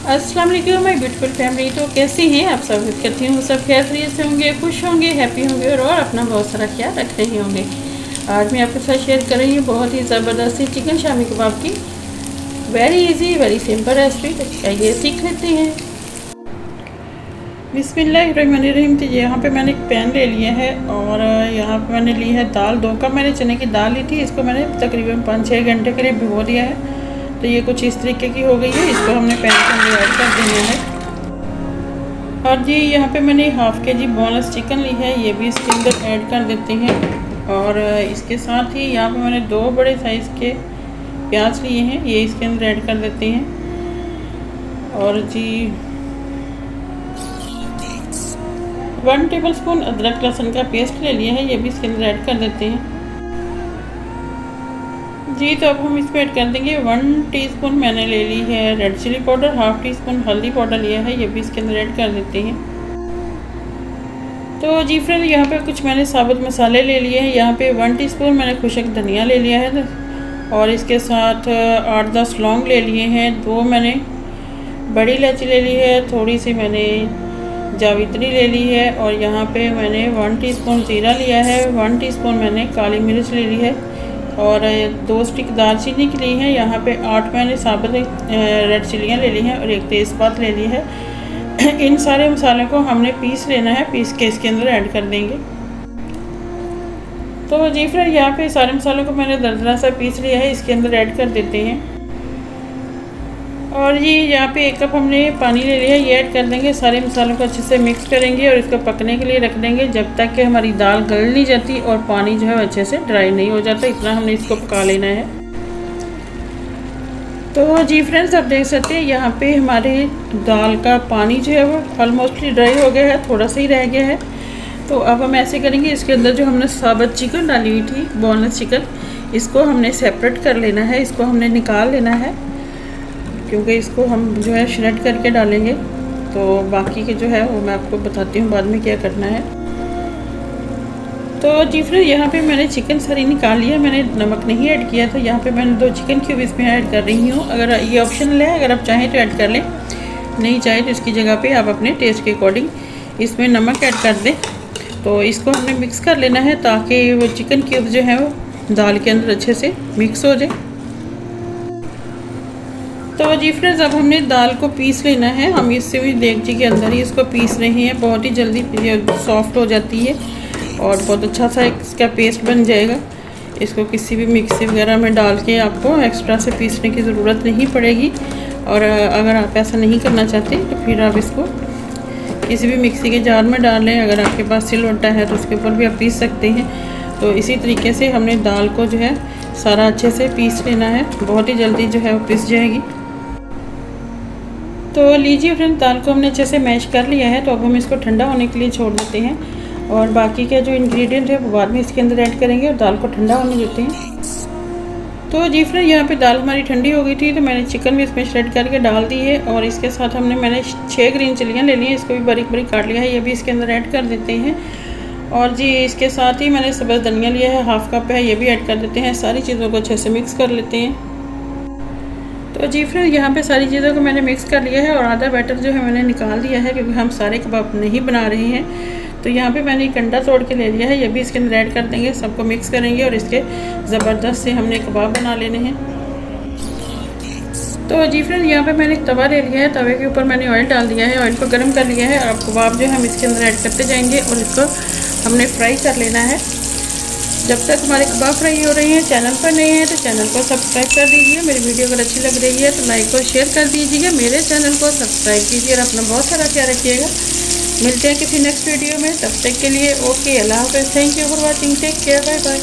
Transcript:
अस्सलाम वालेकुम my beautiful family. तो कैसी हैं आप सब? उम्मीद करती हूँ सब खैरियत से होंगे, खुश होंगे, हैप्पी होंगे और अपना बहुत सारा ख्याल रख रहे होंगे। आज मैं आपके साथ शेयर कर रही हूँ बहुत ही ज़बरदस्त चिकन शामी कबाब की very easy very simple recipe. तो आइए सीख लेते हैं। बिस्मिल्लाहिर्रहमानिर्रहीम। तो यहाँ पे मैंने एक पैन ले लिया है और यहाँ पे मैंने ली है दाल। 2 कप मैंने चने की दाल ली थी। इसको मैंने तकरीबन 5-6 घंटे के लिए भिगो दिया है। तो ये कुछ इस तरीके की हो गई है। इसको हमने पैन के अंदर ऐड कर देना है। और जी यहाँ पे मैंने हाफ़ kg बोनलेस चिकन ली है, ये भी इसके अंदर ऐड कर देते हैं। और इसके साथ ही यहाँ पे मैंने 2 बड़े साइज़ के प्याज लिए हैं, ये इसके अंदर ऐड कर देते हैं। और जी 1 टेबलस्पून अदरक लहसुन का पेस्ट ले लिया है, ये भी इसके अंदर ऐड कर देते हैं जी। तो अब हम इसमें ऐड कर देंगे 1 टीस्पून मैंने ले ली है red chilli powder, half teaspoon हल्दी पाउडर लिया है, ये भी इसके अंदर ऐड कर देते हैं। तो जी फ्रेंड यहाँ पे कुछ मैंने साबुत मसाले ले लिए हैं। यहाँ पे 1 टीस्पून मैंने खुशक धनिया ले लिया है और इसके साथ 8-10 लौंग ले लिए हैं। 2 मैंने बड़ी इलायची ले ली है, थोड़ी सी मैंने जावित्री ले ली है और यहाँ पे मैंने 1 टीस्पून ज़ीरा लिया है, 1 टीस्पून मैंने काली मिर्च ले ली है और 2 स्टिक दालचीनी की ली है। यहाँ पे 8 मैंने साबुत रेड चिलियाँ ले ली हैं और 1 तेज़पात ले ली है। इन सारे मसालों को हमने पीस लेना है, पीस के इसके अंदर ऐड कर देंगे। तो जी फ्रेंड यहाँ पे सारे मसालों को मैंने दरदरा सा पीस लिया है, इसके अंदर ऐड कर देते हैं। और ये यहाँ पे 1 कप हमने पानी ले लिया है, ये ऐड कर देंगे। सारे मसालों को अच्छे से मिक्स करेंगे और इसको पकने के लिए रख देंगे जब तक कि हमारी दाल गल नहीं जाती और पानी जो है अच्छे से ड्राई नहीं हो जाता। इतना हमने इसको पका लेना है। तो जी फ्रेंड्स आप देख सकते हैं यहाँ पे हमारे दाल का पानी जो है वो ऑलमोस्टली ड्राई हो गया है, थोड़ा सा ही रह गया है। तो अब हम ऐसे करेंगे, इसके अंदर जो हमने साबुत चिकन डाली हुई थी, बोनलेस चिकन, इसको हमने सेपरेट कर लेना है, इसको हमने निकाल लेना है क्योंकि इसको हम जो है श्रेड करके डालेंगे। तो बाकी के जो है वो मैं आपको बताती हूँ बाद में क्या करना है। तो जी फ्रेंड यहाँ पे मैंने चिकन सारी निकाल लिया, मैंने नमक नहीं ऐड किया था। यहाँ पे मैंने 2 चिकन क्यूब इसमें ऐड कर रही हूँ। अगर ये ऑप्शनल है, अगर आप चाहें तो ऐड कर लें, नहीं चाहें तो इसकी जगह पे आप अपने टेस्ट के अकॉर्डिंग इसमें नमक ऐड कर दें। तो इसको हमने मिक्स कर लेना है ताकि वो चिकन क्यूब जो है वो दाल के अंदर अच्छे से मिक्स हो जाए। तो जी फ्रेंड्स अब हमने दाल को पीस लेना है। हम इससे भी देगची के अंदर ही इसको पीस रहे हैं, बहुत ही जल्दी सॉफ्ट हो जाती है और बहुत अच्छा सा इसका पेस्ट बन जाएगा। इसको किसी भी मिक्सी वगैरह में डाल के आपको एक्स्ट्रा से पीसने की ज़रूरत नहीं पड़ेगी। और अगर आप ऐसा नहीं करना चाहते तो फिर आप इसको किसी भी मिक्सी के जार में डाल लें। अगर आपके पास सिलवट्टा है तो उसके ऊपर भी आप पीस सकते हैं। तो इसी तरीके से हमने दाल को जो है सारा अच्छे से पीस लेना है, बहुत ही जल्दी जो है वो पिस जाएगी। तो लीजिए फ्रेंड, दाल को हमने अच्छे से मैश कर लिया है। तो अब हम इसको ठंडा होने के लिए छोड़ देते हैं और बाकी के जो इंग्रेडिएंट है वो बाद में इसके अंदर ऐड करेंगे और दाल को ठंडा होने देते हैं। तो जी फ्रेंड यहाँ पे दाल हमारी ठंडी हो गई थी, तो मैंने चिकन भी इसमें श्रेड करके डाल दी है और इसके साथ मैंने 6 ग्रीन चिलियाँ ले ली हैं, इसको भी बारीक बारीक काट लिया है, ये भी इसके अंदर ऐड कर देते हैं। और जी इसके साथ ही मैंने सब्ज़ धनिया लिया है, हाफ़ कप है, ये भी ऐड कर देते हैं। सारी चीज़ों को अच्छे से मिक्स कर लेते हैं। तो जी फ्रेंड यहाँ पे सारी चीज़ों को मैंने मिक्स कर लिया है और आधा बैटर जो है मैंने निकाल दिया है क्योंकि हम सारे कबाब नहीं बना रहे हैं। तो यहाँ पे मैंने एक अंडा तोड़ के ले लिया है, ये भी इसके अंदर ऐड कर देंगे, सबको मिक्स करेंगे और इसके ज़बरदस्त से हमने कबाब बना लेने हैं। तो जी फ्रेंड यहाँ पे मैंने एक तवा ले लिया है, तवे के ऊपर मैंने ऑयल डाल दिया है, ऑयल को गर्म कर लिया है। अब कबाब जो है हम इसके अंदर ऐड करते जाएंगे और इसको हमने फ्राई कर लेना है जब तक हमारे कबाब फ्राई हो रही हैं। चैनल पर नए हैं तो चैनल को सब्सक्राइब कर दीजिए। मेरी वीडियो अगर अच्छी लग रही है तो लाइक और शेयर कर दीजिएगा। मेरे चैनल को सब्सक्राइब कीजिए और अपना बहुत सारा ख्याल रखिएगा। मिलते हैं किसी नेक्स्ट वीडियो में, तब तक के लिए ओके, अल्लाह हाफ़िज़, thank you for watching, take care, bye bye.